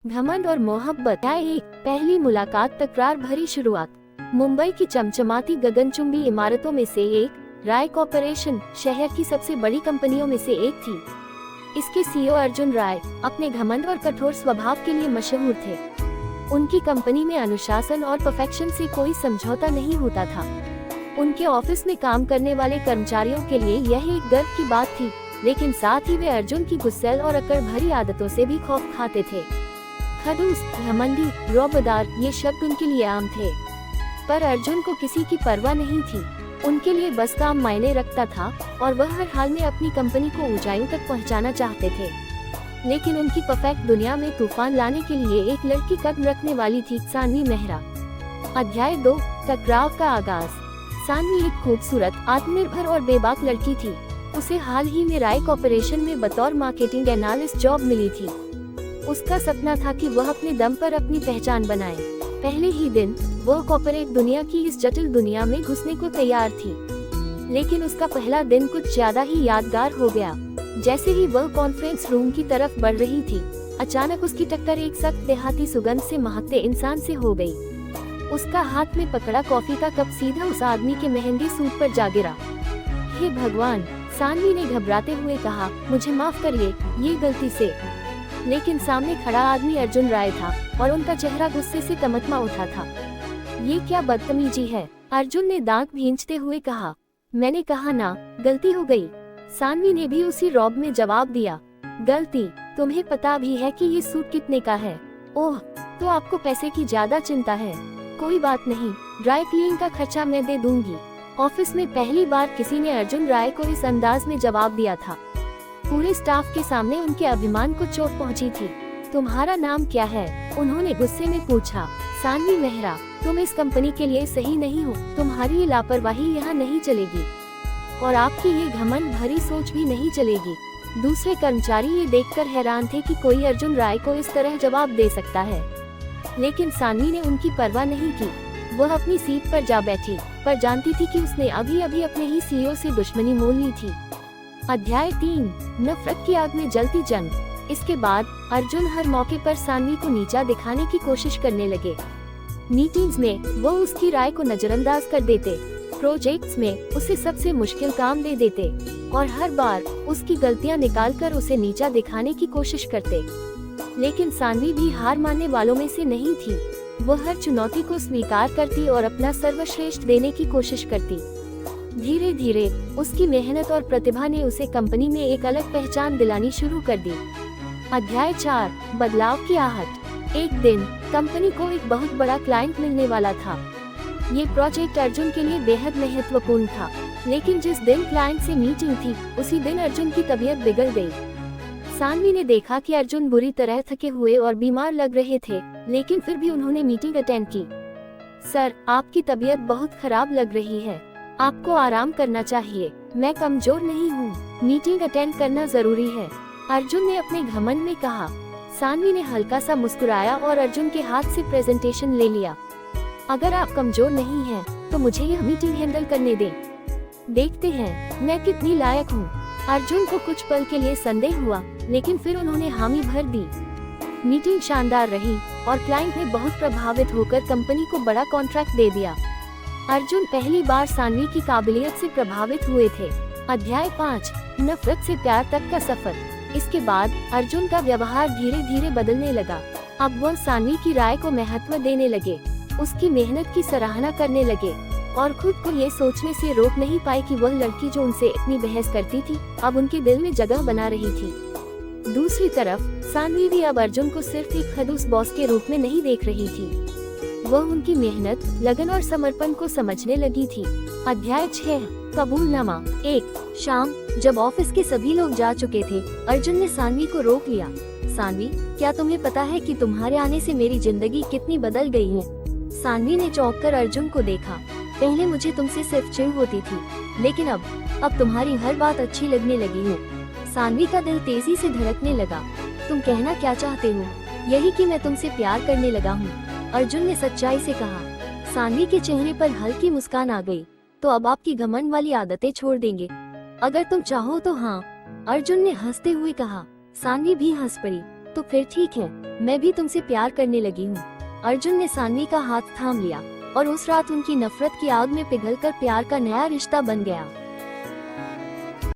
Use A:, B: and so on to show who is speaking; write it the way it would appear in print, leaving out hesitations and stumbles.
A: घमंड और मोहब्बत का एक पहली मुलाकात, तकरार भरी शुरुआत। मुंबई की चमचमाती गगनचुंबी इमारतों में से एक राय कॉर्पोरेशन शहर की सबसे बड़ी कंपनियों में से एक थी। इसके सीईओ अर्जुन राय अपने घमंड और कठोर स्वभाव के लिए मशहूर थे। उनकी कंपनी में अनुशासन और परफेक्शन से कोई समझौता नहीं होता था। उनके ऑफिस में काम करने वाले कर्मचारियों के लिए यह एक गर्व की बात थी, लेकिन साथ ही वे अर्जुन की गुस्सैल और अकड़ भरी आदतों से भी खौफ खाते थे। खड़ूस, घमंडी, रौबदार ये शब्द उनके लिए आम थे, पर अर्जुन को किसी की परवाह नहीं थी। उनके लिए बस काम मायने रखता था और वह हर हाल में अपनी कंपनी को ऊंचाइयों तक पहुंचाना चाहते थे। लेकिन उनकी परफेक्ट दुनिया में तूफान लाने के लिए एक लड़की कदम रखने वाली थी, सानवी मेहरा। अध्याय 2, टकराव का आगाज। सानवी एक खूबसूरत, आत्मनिर्भर और बेबाक लड़की थी। उसे हाल ही में राय कॉर्पोरेशन में बतौर मार्केटिंग एनालिस्ट जॉब मिली थी। उसका सपना था कि वह अपने दम पर अपनी पहचान बनाए। पहले ही दिन वह कॉर्पोरेट दुनिया की इस जटिल दुनिया में घुसने को तैयार थी, लेकिन उसका पहला दिन कुछ ज्यादा ही यादगार हो गया। जैसे ही वह कॉन्फ्रेंस रूम की तरफ बढ़ रही थी, अचानक उसकी टक्कर एक सख्त देहाती सुगंध से महकते इंसान से हो गई। उसका हाथ में पकड़ा कॉफी का कप सीधा उस आदमी के महंगे सूट पर जा गिरा। हे भगवान, सानवी ने घबराते हुए कहा, मुझे माफ करिए, ये गलती से। लेकिन सामने खड़ा आदमी अर्जुन राय था और उनका चेहरा गुस्से से तमतमा उठा था। ये क्या बदतमीजी है, अर्जुन ने दांत भींचते हुए कहा। मैंने कहा ना, गलती हो गई। सानवी ने भी उसी रौब में जवाब दिया। गलती? तुम्हें पता भी है कि ये सूट कितने का है? ओह, तो आपको पैसे की ज्यादा चिंता है। कोई बात नहीं, ड्राई क्लीनिंग का खर्चा मैं दे दूंगी। ऑफिस में पहली बार किसी ने अर्जुन राय को इस अंदाज में जवाब दिया था। पूरे स्टाफ के सामने उनके अभिमान को चोट पहुंची थी। तुम्हारा नाम क्या है? उन्होंने गुस्से में पूछा। सानवी मेहरा। तुम इस कंपनी के लिए सही नहीं हो। तुम्हारी ये लापरवाही यहाँ नहीं चलेगी और आपकी ये घमंड भरी सोच भी नहीं चलेगी। दूसरे कर्मचारी ये देखकर हैरान थे कि कोई अर्जुन राय को इस तरह जवाब दे सकता है, लेकिन सानवी ने उनकी परवाह नहीं की। वह अपनी सीट पर जा बैठी, पर जानती थी कि उसने अभी अभी अपने ही सीईओ से दुश्मनी मोल ली थी। अध्याय 3, नफरत की आग में जलती जंग। इसके बाद अर्जुन हर मौके पर सानवी को नीचा दिखाने की कोशिश करने लगे। मीटिंग्स में वो उसकी राय को नजरअंदाज कर देते, प्रोजेक्ट्स में उसे सबसे मुश्किल काम दे देते और हर बार उसकी गलतियां निकालकर उसे नीचा दिखाने की कोशिश करते। लेकिन सानवी भी हार मानने वालों में से नहीं थी। वह हर चुनौती को स्वीकार करती और अपना सर्वश्रेष्ठ देने की कोशिश करती। धीरे धीरे उसकी मेहनत और प्रतिभा ने उसे कंपनी में एक अलग पहचान दिलानी शुरू कर दी। अध्याय 4, बदलाव की आहट। एक दिन कंपनी को एक बहुत बड़ा क्लाइंट मिलने वाला था। ये प्रोजेक्ट अर्जुन के लिए बेहद महत्वपूर्ण था, लेकिन जिस दिन क्लाइंट से मीटिंग थी, उसी दिन अर्जुन की तबीयत बिगड़ गई। सानवी ने देखा कि अर्जुन बुरी तरह थके हुए और बीमार लग रहे थे, लेकिन फिर भी उन्होंने मीटिंग अटेंड की। सर, आपकी तबीयत बहुत खराब लग रही है, आपको आराम करना चाहिए। मैं कमजोर नहीं हूँ, मीटिंग अटेंड करना जरूरी है, अर्जुन ने अपने घमंड में कहा। सानवी ने हल्का सा मुस्कुराया और अर्जुन के हाथ से प्रेजेंटेशन ले लिया। अगर आप कमजोर नहीं हैं, तो मुझे यह मीटिंग हैंडल करने दें। देखते हैं मैं कितनी लायक हूँ। अर्जुन को कुछ पल के लिए संदेह हुआ, लेकिन फिर उन्होंने हामी भर दी। मीटिंग शानदार रही और क्लाइंट ने बहुत प्रभावित होकर कंपनी को बड़ा कॉन्ट्रैक्ट दे दिया। अर्जुन पहली बार सानवी की काबिलियत से प्रभावित हुए थे। अध्याय 5, नफरत से प्यार तक का सफर। इसके बाद अर्जुन का व्यवहार धीरे धीरे बदलने लगा। अब वह सानवी की राय को महत्व देने लगे, उसकी मेहनत की सराहना करने लगे और खुद को ये सोचने से रोक नहीं पाए कि वह लड़की जो उनसे इतनी बहस करती थी, अब उनके दिल में जगह बना रही थी। दूसरी तरफ सानवी भी अब अर्जुन को सिर्फ एक खड़ूस बॉस के रूप में नहीं देख रही थी। वह उनकी मेहनत, लगन और समर्पण को समझने लगी थी। अध्याय 6, कबूलनामा। एक शाम जब ऑफिस के सभी लोग जा चुके थे, अर्जुन ने सानवी को रोक लिया। सानवी, क्या तुम्हें पता है कि तुम्हारे आने से मेरी जिंदगी कितनी बदल गई है? सानवी ने चौंक कर अर्जुन को देखा। पहले मुझे तुमसे सिर्फ चिढ़ होती थी, लेकिन अब तुम्हारी हर बात अच्छी लगने लगी है। सानवी का दिल तेजी से धड़कने लगा। तुम कहना क्या चाहते हो? यही कि मैं तुमसे प्यार करने लगा हूँ, अर्जुन ने सच्चाई से कहा। सानवी के चेहरे पर हल्की मुस्कान आ गई। तो अब आपकी घमंड वाली आदतें छोड़ देंगे? अगर तुम चाहो तो हाँ, अर्जुन ने हंसते हुए कहा। सानवी भी हंस पड़ी। तो फिर ठीक है, मैं भी तुमसे प्यार करने लगी हूँ। अर्जुन ने सान्वी का हाथ थाम लिया और उस रात उनकी नफरत की आग में पिघलकर प्यार का नया रिश्ता बन गया।